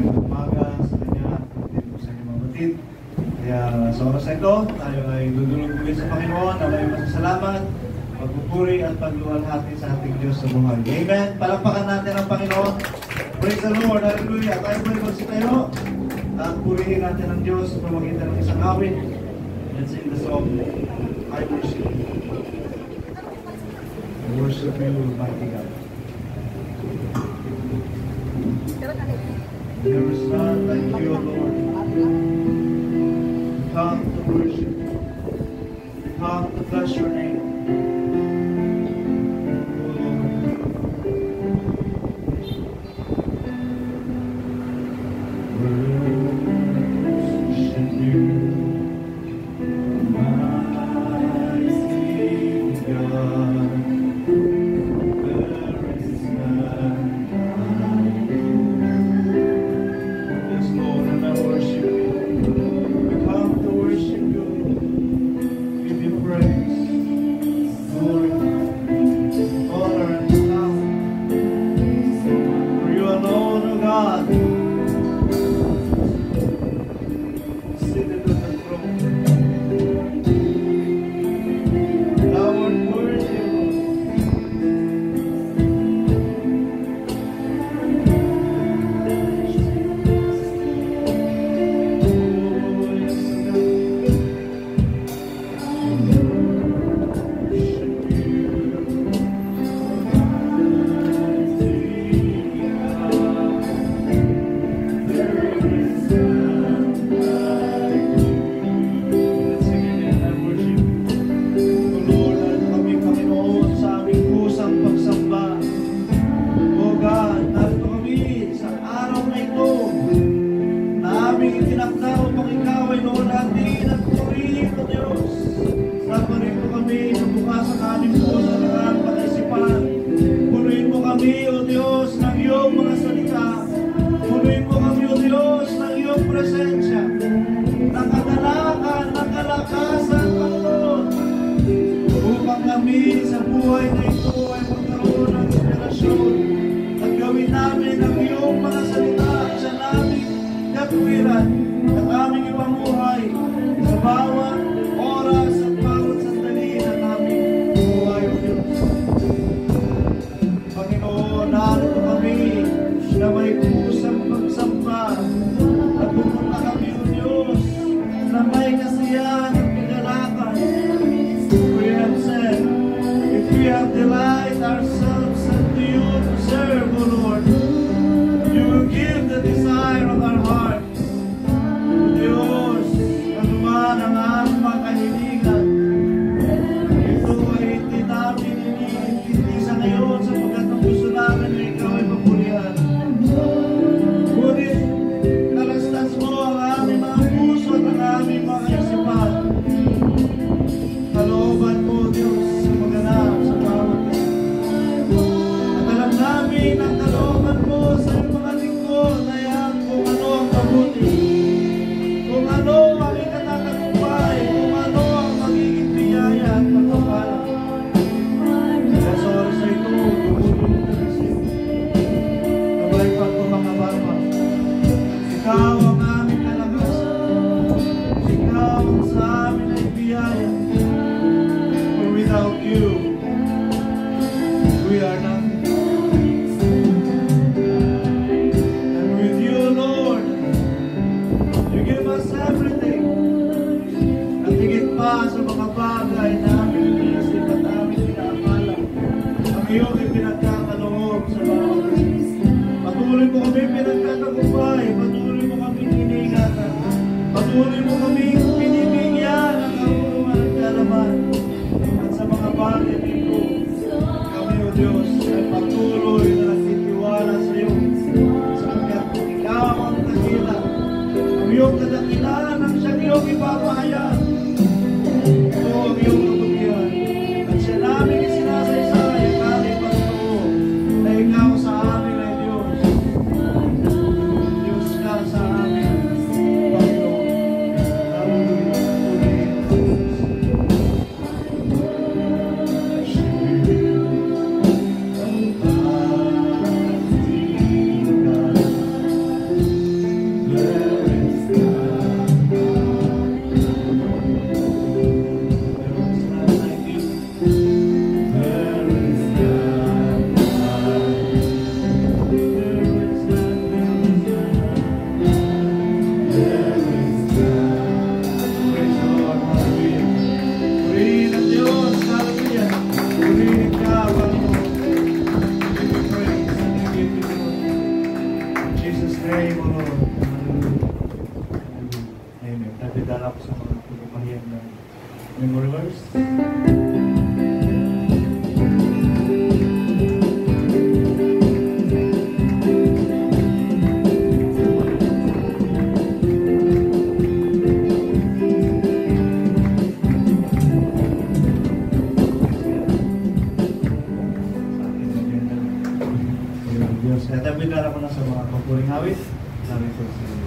umaga sa kanya, dito sa inyong mga batid. Kaya sa oras na ito, tayo ay dudulog-dulog sa Panginoon na may masasalamat, pagpupuri at pagluwalhati sa ating Diyos sa buhay. Amen. Palakpakan natin ang Panginoon. Praise the Lord. Hallelujah. Tayo po ay magsitayo at purihin natin ang Diyos sa pamagitan ng isang awit. Let's sing the song, I worship you. I worship you, mighty God. There is none like you, Lord. Come to worship you. Come to bless your name. Patuloy mo kami pinibigyan ng karunungan at kaalaman. At sa mga bagay nito, kami, O Diyos, ay patuloy na nagtitiwala sa iyo. Sapagkat ikaw ang dakila. Ang iyong kadakilaan Pray mo, Lord. Amen. Tabi dala ko sa mga pagpapahiyag na memory verse. Diyos. Kaya tabi dala ko na sa mga papuring awit. Sabi ko sa